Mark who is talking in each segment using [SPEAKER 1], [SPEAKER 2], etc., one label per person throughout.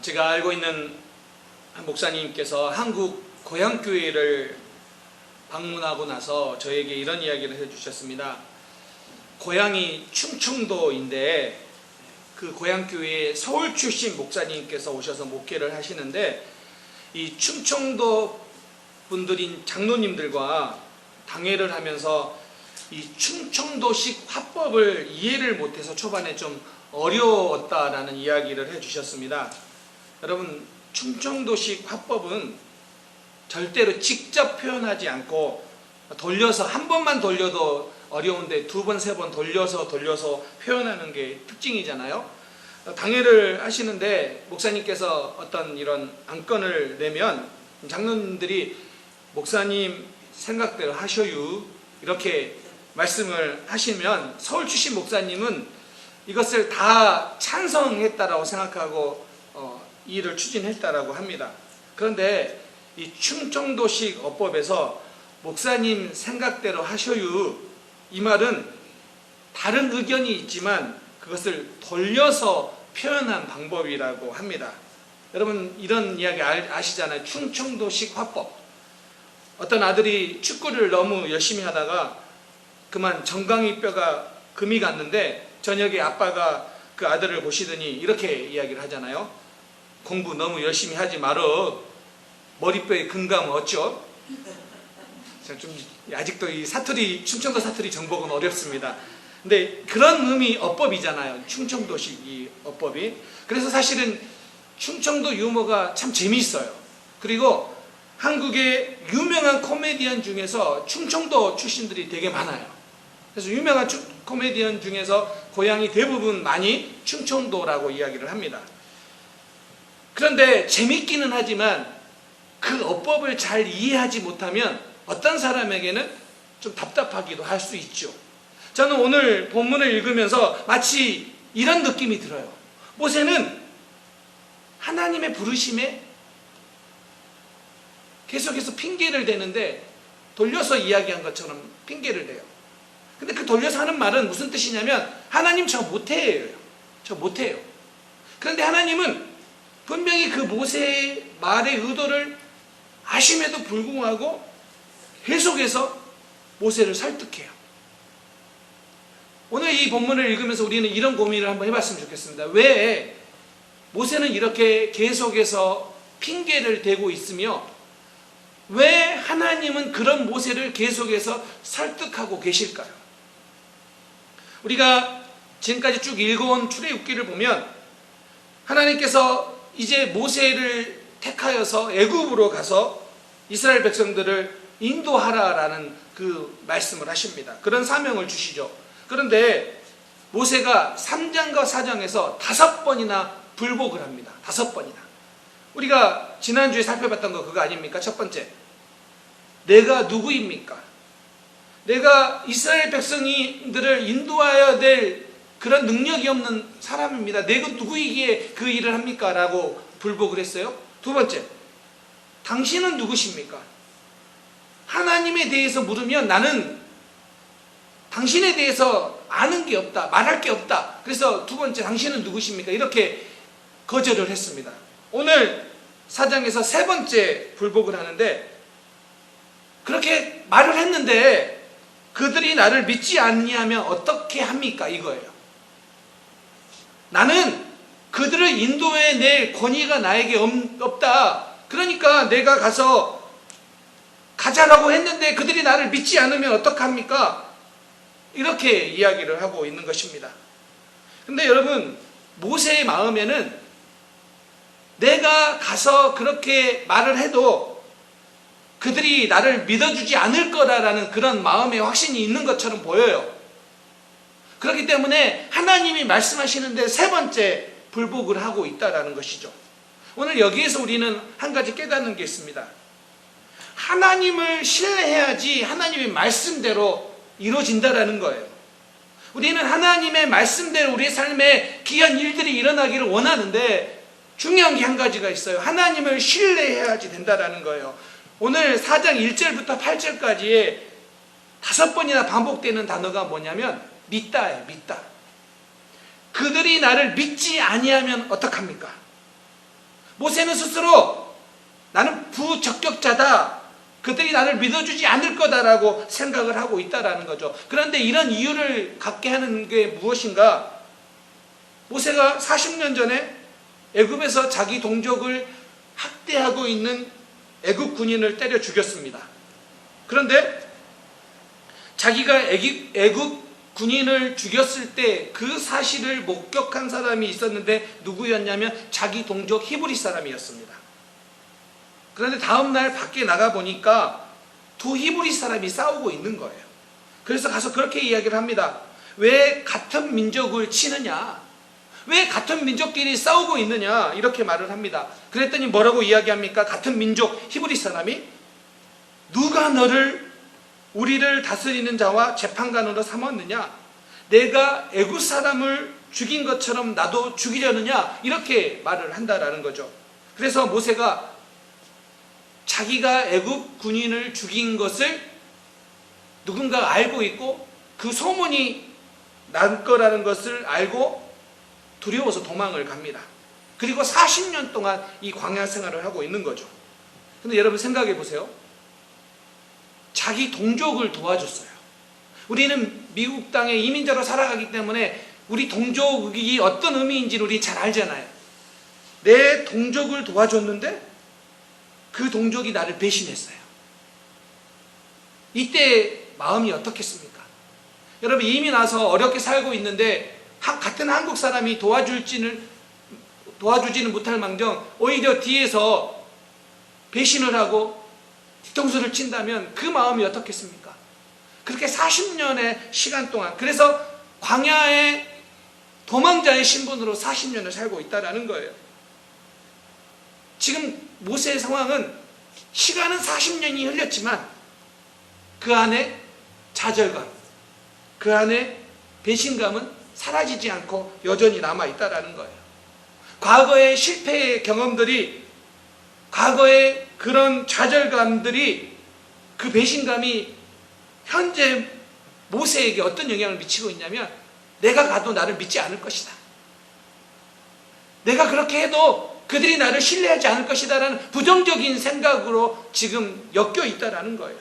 [SPEAKER 1] 제가 알고 있는 한 목사님께서 한국 고향교회를 방문하고 나서 저에게 이런 이야기를 해주셨습니다. 고향이 충청도인데 그 고향교회에 서울 출신 목사님께서 오셔서 목회를 하시는데 이 충청도 분들인 장로님들과 당회를 하면서 이 충청도식 화법을 이해를 못해서 초반에 좀 어려웠다라는 이야기를 해주셨습니다. 여러분, 충청도식 화법은 절대로 직접 표현하지 않고 돌려서 한 번만 돌려도 어려운데 두 번, 세 번 돌려서 표현하는 게 특징이잖아요. 당회를 하시는데 목사님께서 어떤 이런 안건을 내면 장로님들이 목사님 생각대로 하셔요 이렇게 말씀을 하시면 서울 출신 목사님은 이것을 다 찬성했다라고 생각하고 이 일을 추진했다라고 합니다. 그런데 이 충청도식 어법에서 목사님 생각대로 하셔요 이 말은 다른 의견이 있지만 그것을 돌려서 표현한 방법이라고 합니다. 여러분 이런 이야기 아시잖아요. 충청도식 화법. 어떤 아들이 축구를 너무 열심히 하다가 그만 정강이 뼈가 금이 갔는데 저녁에 아빠가 그 아들을 보시더니 이렇게 이야기를 하잖아요. 공부 너무 열심히 하지 말어. 머리뼈에 금 가면 어쩌? 좀 아직도 이 사투리, 충청도 사투리 정복은 어렵습니다. 근데 그런 의미 어법이잖아요. 충청도식 이 어법이. 그래서 사실은 충청도 유머가 참 재미있어요. 그리고 한국의 유명한 코미디언 중에서 충청도 출신들이 되게 많아요. 그래서 유명한 코미디언 중에서 고향이 대부분 많이 충청도라고 이야기를 합니다. 그런데 재밌기는 하지만 그 어법을 잘 이해하지 못하면 어떤 사람에게는 좀 답답하기도 할 수 있죠. 저는 오늘 본문을 읽으면서 마치 이런 느낌이 들어요. 모세는 하나님의 부르심에 계속해서 핑계를 대는데 돌려서 이야기한 것처럼 핑계를 대요. 근데 그 돌려서 하는 말은 무슨 뜻이냐면 하나님 저 못해요. 저 못해요. 그런데 하나님은 분명히 그 모세의 말의 의도를 아심에도 불구하고 계속해서 모세를 설득해요. 오늘 이 본문을 읽으면서 우리는 이런 고민을 한번 해봤으면 좋겠습니다. 왜 모세는 이렇게 계속해서 핑계를 대고 있으며 왜 하나님은 그런 모세를 계속해서 설득하고 계실까요? 우리가 지금까지 쭉 읽어온 출애굽기를 보면 하나님께서 이제 모세를 택하여서 애굽으로 가서 이스라엘 백성들을 인도하라라는 그 말씀을 하십니다. 그런 사명을 주시죠. 그런데 모세가 3장과 4장에서 5번이나 불복을 합니다. 5번이나. 우리가 지난주에 살펴봤던 거 그거 아닙니까? 첫 번째, 내가 누구입니까? 내가 이스라엘 백성들을 인도하여야 될 그런 능력이 없는 사람입니다. 내가 누구이기에 그 일을 합니까? 라고 불복을 했어요. 두 번째, 당신은 누구십니까? 하나님에 대해서 물으면 나는 당신에 대해서 아는 게 없다, 말할 게 없다. 그래서 두 번째, 당신은 누구십니까? 이렇게 거절을 했습니다. 오늘 4장에서 세 번째 불복을 하는데 그렇게 말을 했는데 그들이 나를 믿지 아니하면 어떻게 합니까? 이거예요. 나는 그들을 인도해낼 권위가 나에게 없다. 그러니까 내가 가자라고 했는데 그들이 나를 믿지 않으면 어떡합니까? 이렇게 이야기를 하고 있는 것입니다. 근데 여러분, 모세의 마음에는 내가 가서 그렇게 말을 해도 그들이 나를 믿어주지 않을 거라는 그런 마음의 확신이 있는 것처럼 보여요. 그렇기 때문에 하나님이 말씀하시는데 세 번째 불복을 하고 있다는 것이죠. 오늘 여기에서 우리는 한 가지 깨닫는 게 있습니다. 하나님을 신뢰해야지 하나님의 말씀대로 이루어진다라는 거예요. 우리는 하나님의 말씀대로 우리의 삶에 귀한 일들이 일어나기를 원하는데 중요한 게 한 가지가 있어요. 하나님을 신뢰해야지 된다라는 거예요. 오늘 4장 1절부터 8절까지에 5번이나 반복되는 단어가 뭐냐면 믿다예요. 믿다. 그들이 나를 믿지 아니하면 어떡합니까? 모세는 스스로 나는 부적격자다, 그들이 나를 믿어주지 않을 거다라고 생각을 하고 있다라는 거죠. 그런데 이런 이유를 갖게 하는 게 무엇인가? 모세가 40년 전에 애굽에서 자기 동족을 학대하고 있는 애굽 군인을 때려 죽였습니다. 그런데 자기가 애굽 군인을 죽였을 때 그 사실을 목격한 사람이 있었는데 누구였냐면 자기 동족 히브리 사람이었습니다. 그런데 다음날 밖에 나가보니까 두 히브리 사람이 싸우고 있는 거예요. 그래서 가서 그렇게 이야기를 합니다. 왜 같은 민족을 치느냐? 왜 같은 민족끼리 싸우고 있느냐? 이렇게 말을 합니다. 그랬더니 뭐라고 이야기합니까? 같은 민족 히브리 사람이 누가 너를 우리를 다스리는 자와 재판관으로 삼았느냐? 내가 애굽 사람을 죽인 것처럼 나도 죽이려느냐? 이렇게 말을 한다라는 거죠. 그래서 모세가 자기가 애굽 군인을 죽인 것을 누군가 알고 있고 그 소문이 난 거라는 것을 알고 두려워서 도망을 갑니다. 그리고 40년 동안 이 광야 생활을 하고 있는 거죠. 근데 여러분 생각해 보세요. 자기 동족을 도와줬어요. 우리는 미국 땅에 이민자로 살아가기 때문에 우리 동족이 어떤 의미인지를 우리 잘 알잖아요. 내 동족을 도와줬는데 그 동족이 나를 배신했어요. 이때 마음이 어떻겠습니까? 여러분 이민 와서 어렵게 살고 있는데 같은 한국 사람이 도와주지는 못할 망정 오히려 뒤에서 배신을 하고 뒤통수를 친다면 그 마음이 어떻겠습니까? 그렇게 40년의 시간 동안, 그래서 광야의 도망자의 신분으로 40년을 살고 있다는 거예요. 지금 모세의 상황은 시간은 40년이 흘렸지만 그 안에 좌절감, 그 안에 배신감은 사라지지 않고 여전히 남아있다는 거예요. 과거의 실패의 경험들이, 과거의 그런 좌절감들이, 그 배신감이 현재 모세에게 어떤 영향을 미치고 있냐면 내가 가도 나를 믿지 않을 것이다. 내가 그렇게 해도 그들이 나를 신뢰하지 않을 것이다 라는 부정적인 생각으로 지금 엮여 있다는 거예요.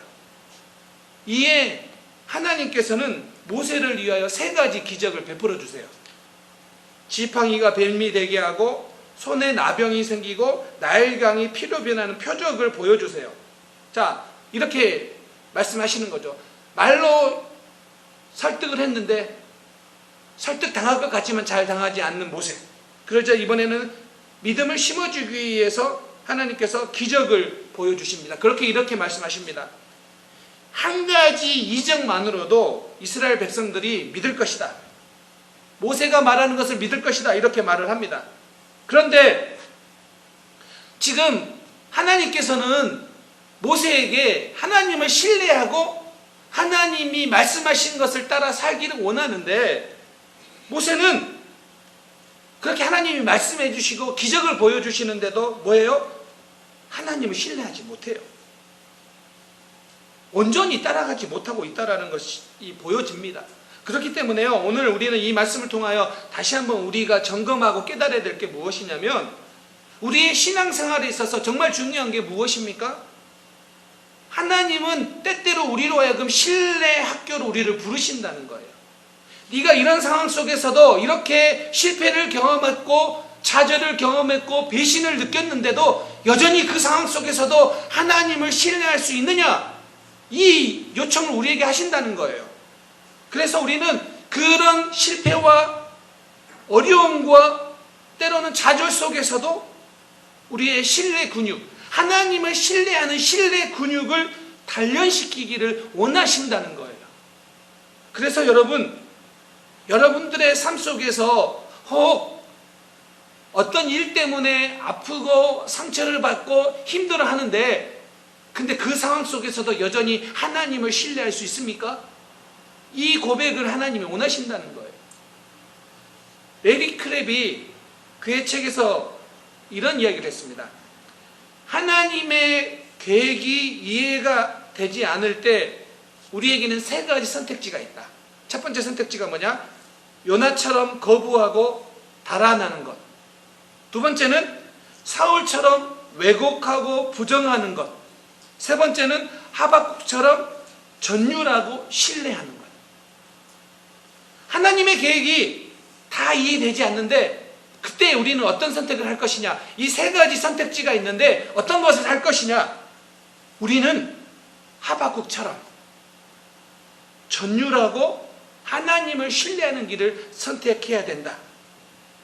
[SPEAKER 1] 이에 하나님께서는 모세를 위하여 3가지 기적을 베풀어 주세요. 지팡이가 뱀이 되게 하고 손에 나병이 생기고 나일강이 피로 변하는 표적을 보여주세요. 자, 이렇게 말씀하시는 거죠. 말로 설득을 했는데 설득당할 것 같지만 잘 당하지 않는 모세. 그러자 이번에는 믿음을 심어주기 위해서 하나님께서 기적을 보여주십니다. 이렇게 말씀하십니다. 한 가지 이적만으로도 이스라엘 백성들이 믿을 것이다. 모세가 말하는 것을 믿을 것이다. 이렇게 말을 합니다. 그런데 지금 하나님께서는 모세에게 하나님을 신뢰하고 하나님이 말씀하신 것을 따라 살기를 원하는데 모세는 그렇게 하나님이 말씀해 주시고 기적을 보여주시는데도 뭐예요? 하나님을 신뢰하지 못해요. 온전히 따라가지 못하고 있다는 것이 보여집니다. 그렇기 때문에요, 오늘 우리는 이 말씀을 통하여 다시 한번 우리가 점검하고 깨달아야 될 게 무엇이냐면 우리의 신앙생활에 있어서 정말 중요한 게 무엇입니까? 하나님은 때때로 우리로 하여금 신뢰 학교로 우리를 부르신다는 거예요. 네가 이런 상황 속에서도 이렇게 실패를 경험했고 좌절을 경험했고 배신을 느꼈는데도 여전히 그 상황 속에서도 하나님을 신뢰할 수 있느냐? 이 요청을 우리에게 하신다는 거예요. 그래서 우리는 그런 실패와 어려움과 때로는 좌절 속에서도 우리의 신뢰 근육, 하나님을 신뢰하는 신뢰 근육을 단련시키기를 원하신다는 거예요. 그래서 여러분들의 삶 속에서 혹 어떤 일 때문에 아프고 상처를 받고 힘들어 하는데 근데 그 상황 속에서도 여전히 하나님을 신뢰할 수 있습니까? 이 고백을 하나님이 원하신다는 거예요. 레리 크랩이 그의 책에서 이런 이야기를 했습니다. 하나님의 계획이 이해가 되지 않을 때 우리에게는 3가지 선택지가 있다. 첫 번째 선택지가 뭐냐? 요나처럼 거부하고 달아나는 것. 두 번째는 사울처럼 왜곡하고 부정하는 것. 세 번째는 하박국처럼 전율하고 신뢰하는 것. 하나님의 계획이 다 이해되지 않는데 그때 우리는 어떤 선택을 할 것이냐. 이 세 가지 선택지가 있는데 어떤 것을 할 것이냐. 우리는 하박국처럼 전율하고 하나님을 신뢰하는 길을 선택해야 된다.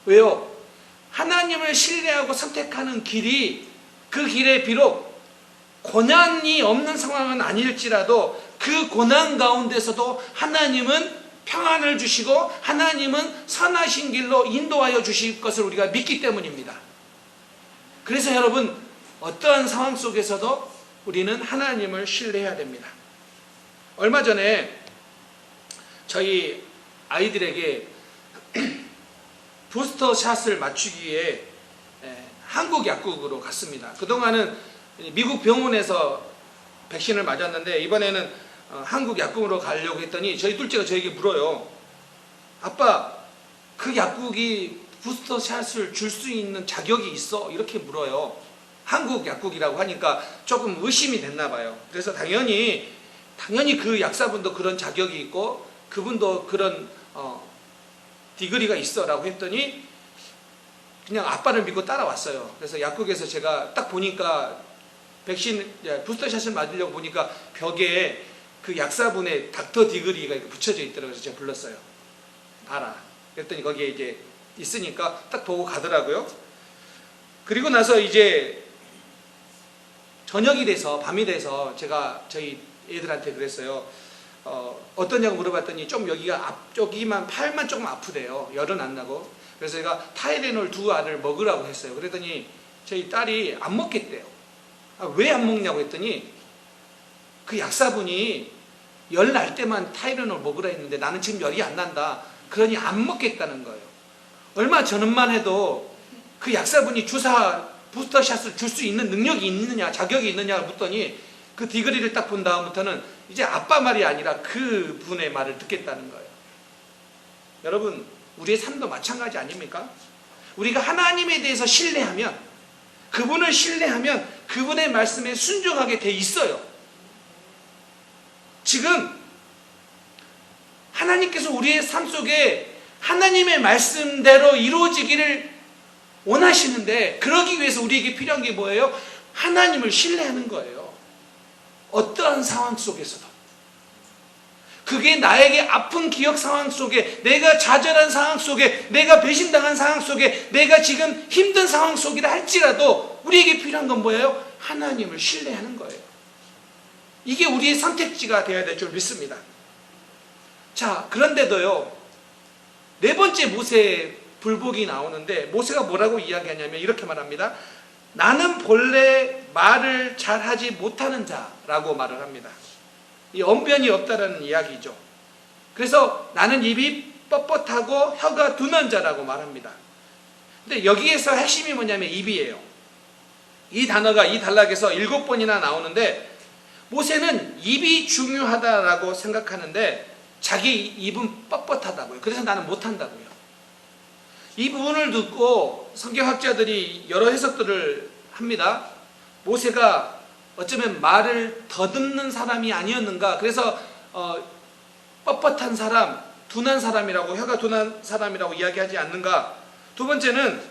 [SPEAKER 1] 왜요? 하나님을 신뢰하고 선택하는 길이 그 길에 비록 고난이 없는 상황은 아닐지라도 그 고난 가운데서도 하나님은 평안을 주시고 하나님은 선하신 길로 인도하여 주실 것을 우리가 믿기 때문입니다. 그래서 여러분, 어떠한 상황 속에서도 우리는 하나님을 신뢰해야 됩니다. 얼마 전에 저희 아이들에게 부스터 샷을 맞추기 위해 한국 약국으로 갔습니다. 그동안은 미국 병원에서 백신을 맞았는데 이번에는 한국 약국으로 가려고 했더니 저희 둘째가 저에게 물어요. 아빠, 그 약국이 부스터 샷을 줄 수 있는 자격이 있어? 이렇게 물어요. 한국 약국이라고 하니까 조금 의심이 됐나 봐요. 그래서 당연히 그 약사분도 그런 자격이 있고 그분도 그런 디그리가 있어 라고 했더니 그냥 아빠를 믿고 따라왔어요. 그래서 약국에서 제가 딱 보니까 부스터샷을 맞으려고 보니까 벽에 그 약사분의 닥터 디그리가 이렇게 붙여져 있더라고요. 그래서 제가 불렀어요. 알아. 그랬더니 거기에 이제 있으니까 딱 보고 가더라고요. 그리고 나서 이제 저녁이 돼서 밤이 돼서 제가 저희 애들한테 그랬어요. 어떠냐고 물어봤더니 좀 여기가 앞쪽이만 팔만 조금 아프대요. 열은 안 나고. 그래서 제가 타이레놀 2알을 먹으라고 했어요. 그랬더니 저희 딸이 안 먹겠대요. 왜 안 먹냐고 했더니 그 약사분이 열 날 때만 타이레놀 먹으라 했는데 나는 지금 열이 안 난다. 그러니 안 먹겠다는 거예요. 얼마 전만 해도 그 약사분이 부스터샷을 줄 수 있는 능력이 있느냐, 자격이 있느냐 묻더니 그 디그리를 딱 본 다음부터는 이제 아빠 말이 아니라 그 분의 말을 듣겠다는 거예요. 여러분, 우리의 삶도 마찬가지 아닙니까? 우리가 하나님에 대해서 신뢰하면, 그분을 신뢰하면 그분의 말씀에 순종하게 돼 있어요. 지금 하나님께서 우리의 삶 속에 하나님의 말씀대로 이루어지기를 원하시는데, 그러기 위해서 우리에게 필요한 게 뭐예요? 하나님을 신뢰하는 거예요. 어떠한 상황 속에서도. 그게 나에게 아픈 기억 상황 속에, 내가 좌절한 상황 속에, 내가 배신당한 상황 속에, 내가 지금 힘든 상황 속이라 할지라도 우리에게 필요한 건 뭐예요? 하나님을 신뢰하는 거예요. 이게 우리의 선택지가 되어야 될 줄 믿습니다. 자, 그런데도요, 네 번째 모세의 불복이 나오는데 모세가 뭐라고 이야기하냐면 이렇게 말합니다. 나는 본래 말을 잘하지 못하는 자라고 말을 합니다. 이 언변이 없다라는 이야기죠. 그래서 나는 입이 뻣뻣하고 혀가 둔한 자라고 말합니다. 근데 여기에서 핵심이 뭐냐면 입이에요. 이 단어가 이 단락에서 7번이나 나오는데 모세는 입이 중요하다라고 생각하는데 자기 입은 뻣뻣하다고요. 그래서 나는 못한다고요. 이 부분을 듣고 성경학자들이 여러 해석들을 합니다. 모세가 어쩌면 말을 더듬는 사람이 아니었는가. 그래서 뻣뻣한 사람, 둔한 사람이라고, 혀가 둔한 사람이라고 이야기하지 않는가. 두 번째는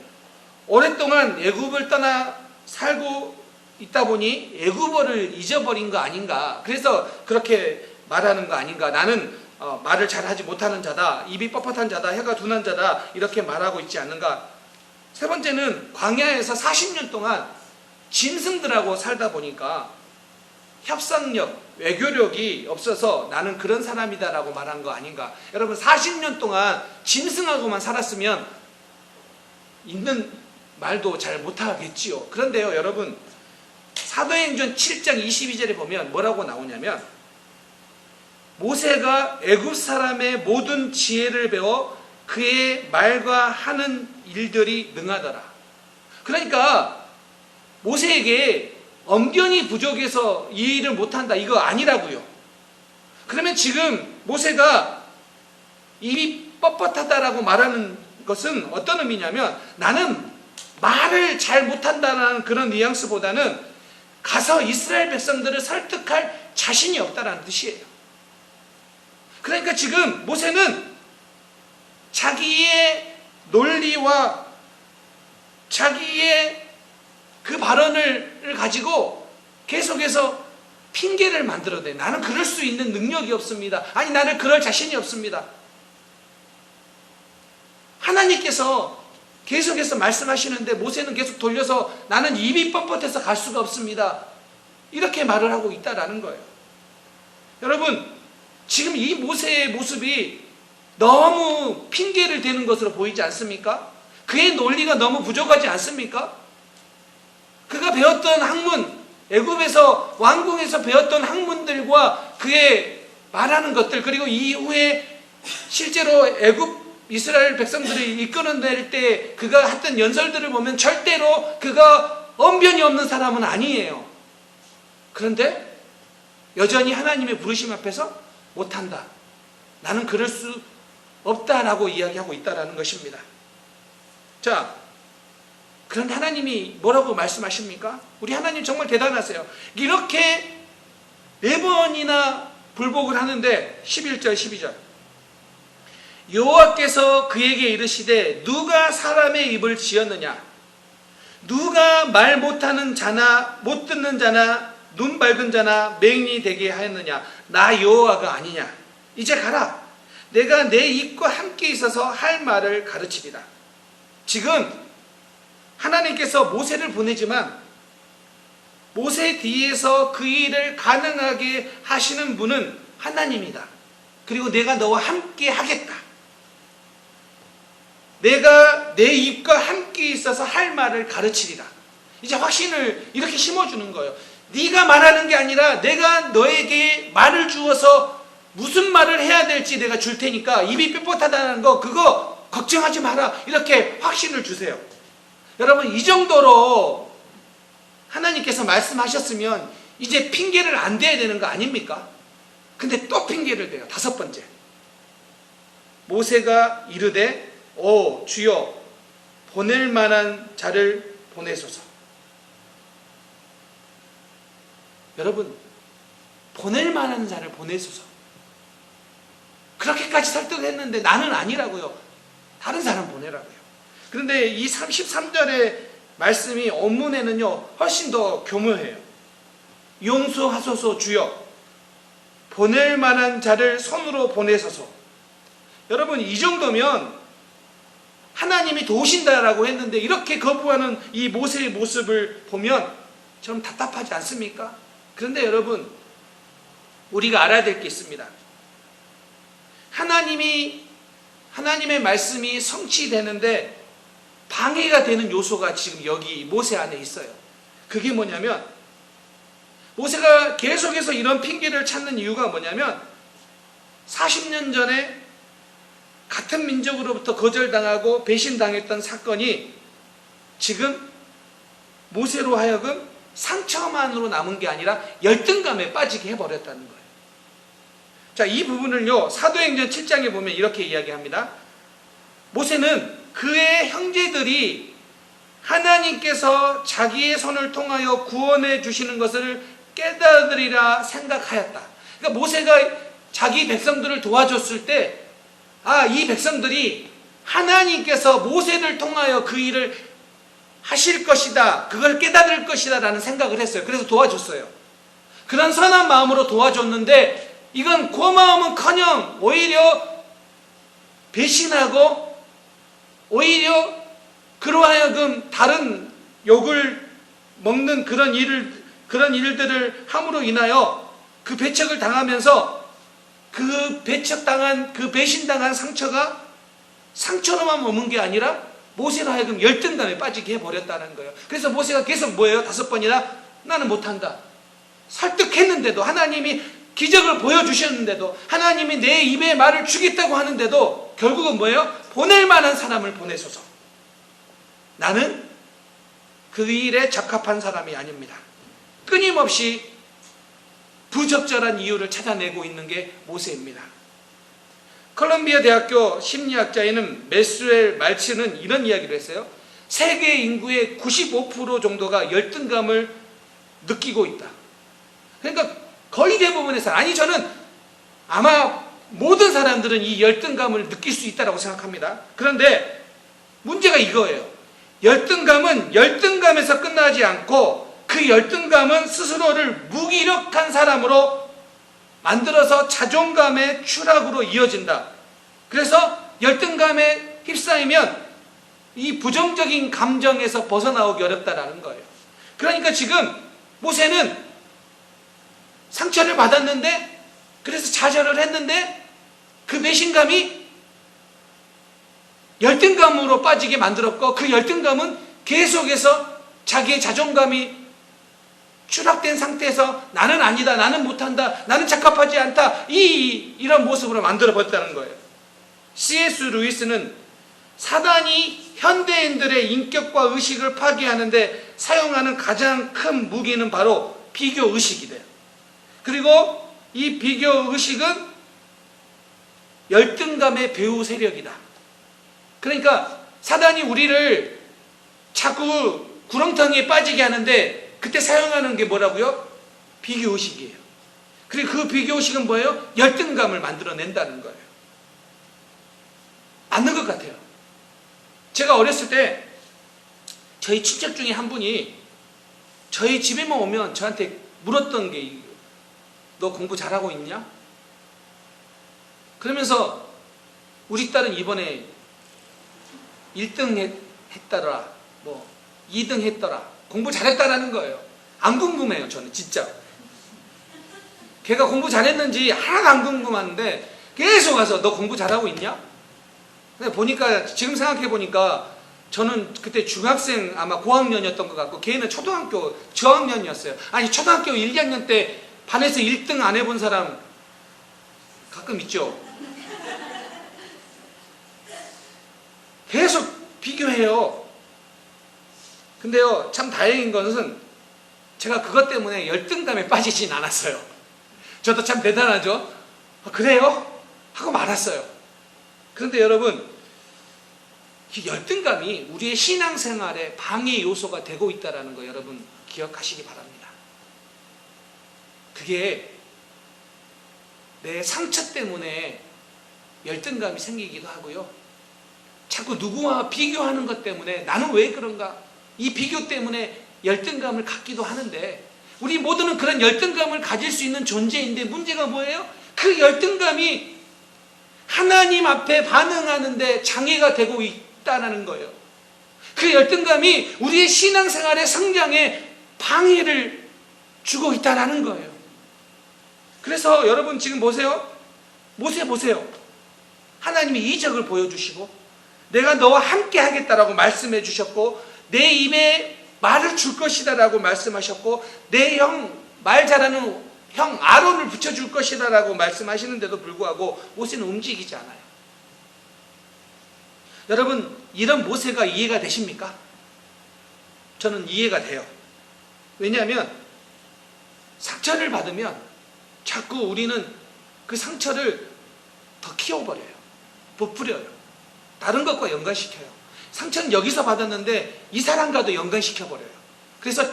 [SPEAKER 1] 오랫동안 애굽을 떠나 살고 있다 보니 애굽어를 잊어버린 거 아닌가. 그래서 그렇게 말하는 거 아닌가. 나는 말을 잘하지 못하는 자다, 입이 뻣뻣한 자다, 혀가 둔한 자다, 이렇게 말하고 있지 않는가. 세 번째는 광야에서 40년 동안 짐승들하고 살다 보니까 협상력, 외교력이 없어서 나는 그런 사람이다라고 말한 거 아닌가. 여러분, 40년 동안 짐승하고만 살았으면 있는 말도 잘 못하겠지요. 그런데요, 여러분, 사도행전 7장 22절에 보면 뭐라고 나오냐면 모세가 애굽 사람의 모든 지혜를 배워 그의 말과 하는 일들이 능하더라. 그러니까 모세에게 언변이 부족해서 이 일을 못한다, 이거 아니라고요. 그러면 지금 모세가 입이 뻣뻣하다라고 말하는 것은 어떤 의미냐면 나는 말을 잘 못한다는 그런 뉘앙스보다는 가서 이스라엘 백성들을 설득할 자신이 없다는 뜻이에요. 그러니까 지금 모세는 자기의 논리와 자기의 그 발언을 가지고 계속해서 핑계를 만들어내. 나는 그럴 수 있는 능력이 없습니다. 아니, 나는 그럴 자신이 없습니다. 하나님께서 계속해서 말씀하시는데 모세는 계속 돌려서 나는 입이 뻣뻣해서 갈 수가 없습니다. 이렇게 말을 하고 있다라는 거예요. 여러분, 지금 이 모세의 모습이 너무 핑계를 대는 것으로 보이지 않습니까? 그의 논리가 너무 부족하지 않습니까? 그가 배웠던 학문, 애굽에서 왕궁에서 배웠던 학문들과 그의 말하는 것들, 그리고 이후에 실제로 애굽 이스라엘 백성들을 이끌어낼 때 그가 했던 연설들을 보면 절대로 그가 언변이 없는 사람은 아니에요. 그런데 여전히 하나님의 부르심 앞에서 못한다. 나는 그럴 수 없다라고 이야기하고 있다라는 것입니다. 자, 그런데 하나님이 뭐라고 말씀하십니까? 우리 하나님 정말 대단하세요. 이렇게 4번이나 불복을 하는데 11절 12절 여호와께서 그에게 이르시되 누가 사람의 입을 지었느냐? 누가 말 못하는 자나 못 듣는 자나 눈 밝은 자나 맹인이 되게 하였느냐? 나 여호와가 아니냐? 이제 가라. 내가 내 입과 함께 있어서 할 말을 가르치리라. 지금 하나님께서 모세를 보내지만 모세 뒤에서 그 일을 가능하게 하시는 분은 하나님이다. 그리고 내가 너와 함께 하겠다. 내가 내 입과 함께 있어서 할 말을 가르치리라. 이제 확신을 이렇게 심어주는 거예요. 네가 말하는 게 아니라 내가 너에게 말을 주어서 무슨 말을 해야 될지 내가 줄 테니까 입이 뻣뻣하다는 거 그거 걱정하지 마라. 이렇게 확신을 주세요. 여러분, 이 정도로 하나님께서 말씀하셨으면 이제 핑계를 안 대야 되는 거 아닙니까? 근데 또 핑계를 대요. 5번째. 모세가 이르되 오 주여 보낼 만한 자를 보내소서. 여러분, 보낼 만한 자를 보내소서. 그렇게까지 설득했는데 나는 아니라고요. 다른 사람 보내라고요. 그런데 이 33절의 말씀이 원문에는요 훨씬 더 교묘해요. 용서하소서 주여 보낼 만한 자를 손으로 보내소서. 여러분, 이 정도면 하나님이 도우신다라고 했는데 이렇게 거부하는 이 모세의 모습을 보면 좀 답답하지 않습니까? 그런데 여러분, 우리가 알아야 될 게 있습니다. 하나님의 말씀이 성취되는데 방해가 되는 요소가 지금 여기 모세 안에 있어요. 그게 뭐냐면 모세가 계속해서 이런 핑계를 찾는 이유가 뭐냐면 40년 전에 같은 민족으로부터 거절당하고 배신당했던 사건이 지금 모세로 하여금 상처만으로 남은 게 아니라 열등감에 빠지게 해버렸다는 거예요. 자, 이 부분을요 사도행전 7장에 보면 이렇게 이야기합니다. 모세는 그의 형제들이 하나님께서 자기의 손을 통하여 구원해 주시는 것을 깨달으리라 생각하였다. 그러니까 모세가 자기 백성들을 도와줬을 때 이 백성들이 하나님께서 모세를 통하여 그 일을 하실 것이다, 그걸 깨달을 것이다 라는 생각을 했어요. 그래서 도와줬어요. 그런 선한 마음으로 도와줬는데 이건 고마움은커녕 오히려 배신하고 오히려 그로 하여금 다른 욕을 먹는 그런 일들을 함으로 인하여 그 배척을 당하면서 그 배척당한, 그 배신당한 상처가 상처로만 머문 게 아니라 모세로 하여금 열등감에 빠지게 해버렸다는 거예요. 그래서 모세가 계속 뭐예요? 5번이나 나는 못한다. 설득했는데도, 하나님이 기적을 보여주셨는데도, 하나님이 내 입에 말을 주겠다고 하는데도 결국은 뭐예요? 보낼 만한 사람을 보내소서. 나는 그 일에 적합한 사람이 아닙니다. 끊임없이 부적절한 이유를 찾아내고 있는 게 모세입니다. 콜롬비아 대학교 심리학자인 메스웰 말츠는 이런 이야기를 했어요. 세계 인구의 95% 정도가 열등감을 느끼고 있다. 그러니까 거의 대부분의 사람, 아니 저는 아마 모든 사람들은 이 열등감을 느낄 수 있다고 생각합니다. 그런데 문제가 이거예요. 열등감은 열등감에서 끝나지 않고 그 열등감은 스스로를 무기력한 사람으로 만들어서 자존감의 추락으로 이어진다. 그래서 열등감에 휩싸이면 이 부정적인 감정에서 벗어나오기 어렵다라는 거예요. 그러니까 지금 모세는 상처를 받았는데, 그래서 좌절을 했는데 그 배신감이 열등감으로 빠지게 만들었고, 그 열등감은 계속해서 자기의 자존감이 추락된 상태에서 나는 아니다, 나는 못한다, 나는 적합하지 않다, 이런 모습으로 만들어 버렸다는 거예요. C.S. 루이스는 사단이 현대인들의 인격과 의식을 파괴하는데 사용하는 가장 큰 무기는 바로 비교 의식이래요. 그리고 이 비교 의식은 열등감의 배후 세력이다. 그러니까 사단이 우리를 자꾸 구렁텅이에 빠지게 하는데 그때 사용하는 게 뭐라고요? 비교 의식이에요. 그리고 그 비교 의식은 뭐예요? 열등감을 만들어낸다는 거예요. 맞는 것 같아요. 제가 어렸을 때 저희 친척 중에 한 분이 저희 집에만 오면 저한테 물었던 게, 너 공부 잘하고 있냐? 그러면서 우리 딸은 이번에 1등 했더라, 뭐 2등 했더라, 공부 잘했다라는 거예요. 안 궁금해요, 저는 진짜. 걔가 공부 잘했는지 하나도 안 궁금한데 계속 와서 너 공부 잘하고 있냐? 근데 보니까, 지금 생각해 보니까 저는 그때 중학생 아마 고학년이었던 것 같고 걔는 초등학교 저학년이었어요. 아니 초등학교 1, 2학년 때 반에서 1등 안 해본 사람 가끔 있죠. 계속 비교해요. 근데요, 참 다행인 것은 제가 그것 때문에 열등감에 빠지진 않았어요. 저도 참 대단하죠. 아, 그래요? 하고 말았어요. 그런데 여러분, 이 열등감이 우리의 신앙생활에 방해 요소가 되고 있다는 거 여러분 기억하시기 바랍니다. 그게 내 상처 때문에 열등감이 생기기도 하고요. 자꾸 누구와 비교하는 것 때문에 나는 왜 그런가? 이 비교 때문에 열등감을 갖기도 하는데, 우리 모두는 그런 열등감을 가질 수 있는 존재인데 문제가 뭐예요? 그 열등감이 하나님 앞에 반응하는데 장애가 되고 있다는 거예요. 그 열등감이 우리의 신앙생활의 성장에 방해를 주고 있다는 거예요. 그래서 여러분 지금 보세요. 모세 보세요. 하나님이 이적을 보여주시고 내가 너와 함께 하겠다라고 말씀해 주셨고 내 입에 말을 줄 것이다라고 말씀하셨고 내 형, 말 잘하는 형 아론을 붙여줄 것이다라고 말씀하시는데도 불구하고 모세는 움직이지 않아요. 여러분, 이런 모세가 이해가 되십니까? 저는 이해가 돼요. 왜냐하면 상처를 받으면 자꾸 우리는 그 상처를 더 키워버려요. 부풀려요. 다른 것과 연관시켜요. 상처는 여기서 받았는데 이 사람과도 연관시켜버려요. 그래서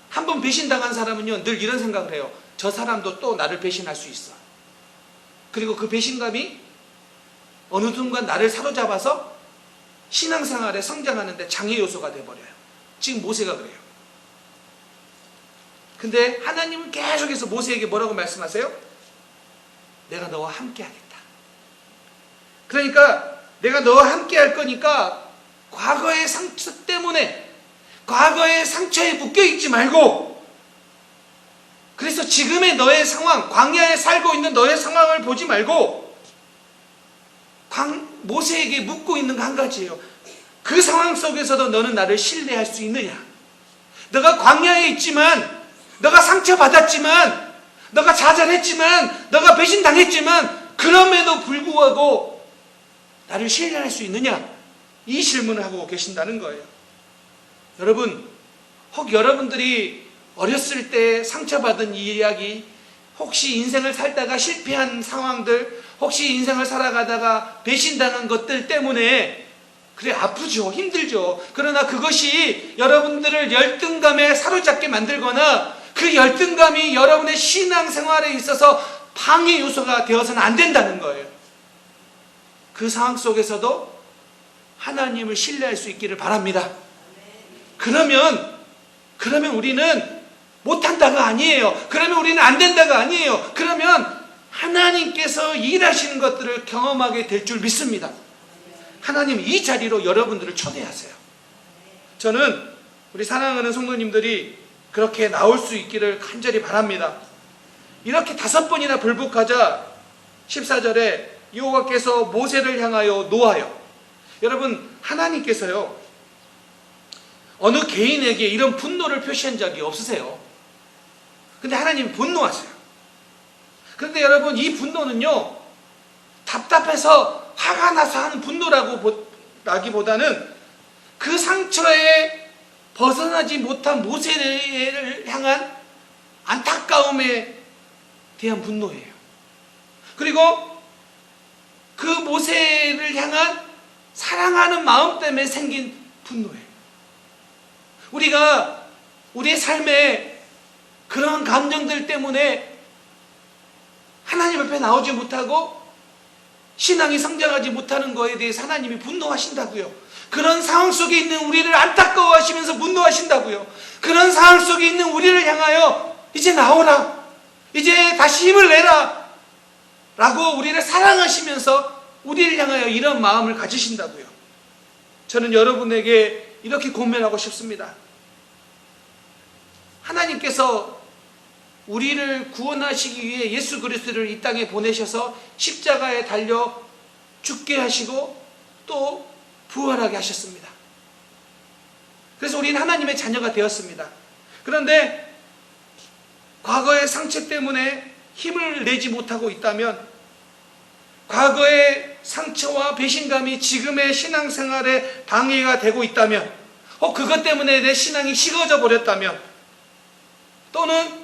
[SPEAKER 1] 한번 배신당한 사람은요, 늘 이런 생각을 해요. 저 사람도 또 나를 배신할 수 있어. 그리고 그 배신감이 어느 순간 나를 사로잡아서 신앙생활에 성장하는데 장애 요소가 돼버려요. 지금 모세가 그래요. 근데 하나님은 계속해서 모세에게 뭐라고 말씀하세요? 내가 너와 함께 하겠다. 그러니까 내가 너와 함께 할 거니까 과거의 상처 때문에 과거의 상처에 묶여있지 말고, 그래서 지금의 너의 상황, 광야에 살고 있는 너의 상황을 보지 말고 모세에게 묻고 있는 거 한 가지예요. 그 상황 속에서도 너는 나를 신뢰할 수 있느냐? 너가 광야에 있지만, 너가 상처받았지만, 너가 좌절했지만, 너가 배신당했지만 그럼에도 불구하고 나를 신뢰할 수 있느냐? 이 질문을 하고 계신다는 거예요. 여러분, 혹 여러분들이 어렸을 때 상처받은 이야기, 혹시 인생을 살다가 실패한 상황들, 혹시 인생을 살아가다가 배신당한 것들 때문에 그래, 아프죠. 힘들죠. 그러나 그것이 여러분들을 열등감에 사로잡게 만들거나 그 열등감이 여러분의 신앙생활에 있어서 방해 요소가 되어서는 안 된다는 거예요. 그 상황 속에서도 하나님을 신뢰할 수 있기를 바랍니다. 그러면 우리는 못한다가 아니에요. 그러면 우리는 안 된다가 아니에요. 그러면 하나님께서 일하시는 것들을 경험하게 될 줄 믿습니다. 하나님 이 자리로 여러분들을 초대하세요. 저는 우리 사랑하는 성도님들이 그렇게 나올 수 있기를 간절히 바랍니다. 이렇게 5번이나 불복하자 14절에 여호와께서 모세를 향하여 노하여, 여러분 하나님께서요 어느 개인에게 이런 분노를 표시한 적이 없으세요. 근데 하나님이 분노하세요. 그런데 여러분 이 분노는요 답답해서 화가 나서 하는 분노라기보다는 그 상처에 벗어나지 못한 모세를 향한 안타까움에 대한 분노예요. 그리고 그 모세를 향한 사랑하는 마음 때문에 생긴 분노예요. 우리가 우리의 삶에 그런 감정들 때문에 하나님 앞에 나오지 못하고 신앙이 성장하지 못하는 것에 대해서 하나님이 분노하신다고요. 그런 상황 속에 있는 우리를 안타까워하시면서 분노하신다고요. 그런 상황 속에 있는 우리를 향하여 이제 나오라, 이제 다시 힘을 내라 라고 우리를 사랑하시면서 우리를 향하여 이런 마음을 가지신다고요. 저는 여러분에게 이렇게 권면하고 싶습니다. 하나님께서 우리를 구원하시기 위해 예수 그리스도를 이 땅에 보내셔서 십자가에 달려 죽게 하시고 또 부활하게 하셨습니다. 그래서 우리는 하나님의 자녀가 되었습니다. 그런데 과거의 상처 때문에 힘을 내지 못하고 있다면, 과거의 상처와 배신감이 지금의 신앙생활에 방해가 되고 있다면, 그것 때문에 내 신앙이 식어져 버렸다면, 또는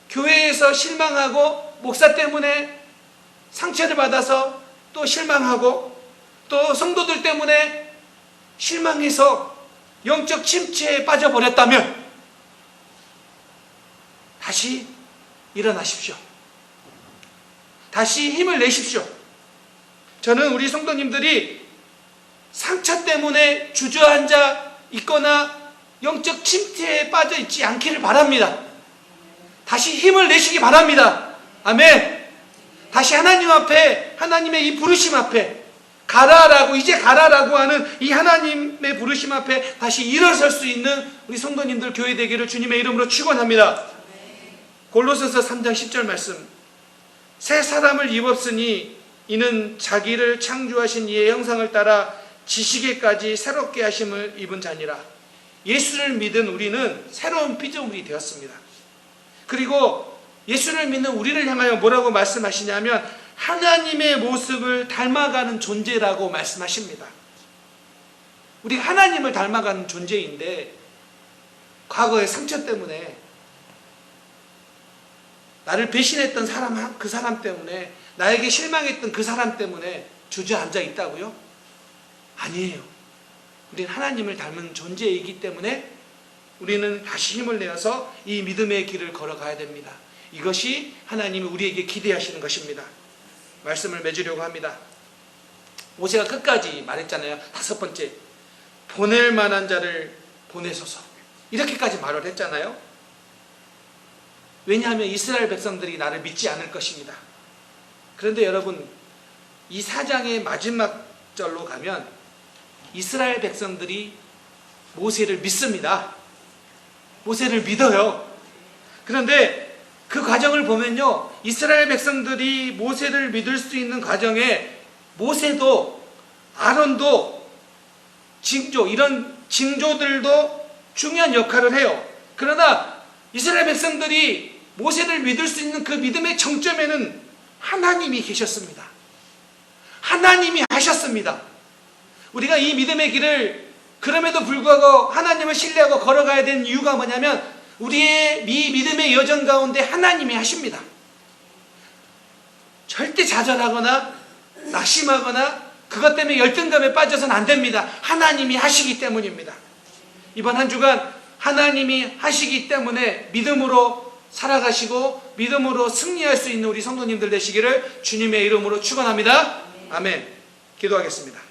[SPEAKER 1] 교회에서 실망하고 목사 때문에 상처를 받아서 또 실망하고, 또 성도들 때문에 실망해서 영적 침체에 빠져버렸다면 다시 일어나십시오. 다시 힘을 내십시오. 저는 우리 성도님들이 상처 때문에 주저앉아 있거나 영적 침체에 빠져 있지 않기를 바랍니다. 다시 힘을 내시기 바랍니다. 아멘. 다시 하나님 앞에, 하나님의 이 부르심 앞에 가라라고, 이제 가라라고 하는 이 하나님의 부르심 앞에 다시 일어설 수 있는 우리 성도님들 교회 되기를 주님의 이름으로 축원합니다. 골로새서 3장 10절 말씀. 새 사람을 입었으니 이는 자기를 창조하신 이의 형상을 따라 지식에까지 새롭게 하심을 입은 자니라. 예수를 믿은 우리는 새로운 피조물이 되었습니다. 그리고 예수를 믿는 우리를 향하여 뭐라고 말씀하시냐면 하나님의 모습을 닮아가는 존재라고 말씀하십니다. 우리가 하나님을 닮아가는 존재인데 과거의 상처 때문에, 나를 배신했던 사람, 그 사람 때문에, 나에게 실망했던 그 사람 때문에 주저앉아 있다고요? 아니에요. 우리는 하나님을 닮은 존재이기 때문에 우리는 다시 힘을 내어서 이 믿음의 길을 걸어가야 됩니다. 이것이 하나님이 우리에게 기대하시는 것입니다. 말씀을 맺으려고 합니다. 모세가 끝까지 말했잖아요. 5번째, 보낼 만한 자를 보내소서, 이렇게까지 말을 했잖아요. 왜냐하면 이스라엘 백성들이 나를 믿지 않을 것입니다. 그런데 여러분, 이 4장의 마지막 절로 가면 이스라엘 백성들이 모세를 믿습니다. 모세를 믿어요. 그런데 그 과정을 보면요, 이스라엘 백성들이 모세를 믿을 수 있는 과정에 모세도 아론도 징조, 이런 징조들도 중요한 역할을 해요. 그러나 이스라엘 백성들이 모세를 믿을 수 있는 그 믿음의 정점에는 하나님이 계셨습니다. 하나님이 하셨습니다. 우리가 이 믿음의 길을 그럼에도 불구하고 하나님을 신뢰하고 걸어가야 되는 이유가 뭐냐면 우리의 이 믿음의 여정 가운데 하나님이 하십니다. 절대 좌절하거나 낙심하거나 그것 때문에 열등감에 빠져서는 안 됩니다. 하나님이 하시기 때문입니다. 이번 한 주간 하나님이 하시기 때문에 믿음으로 살아가시고 믿음으로 승리할 수 있는 우리 성도님들 되시기를 주님의 이름으로 축원합니다. 아멘. 기도하겠습니다.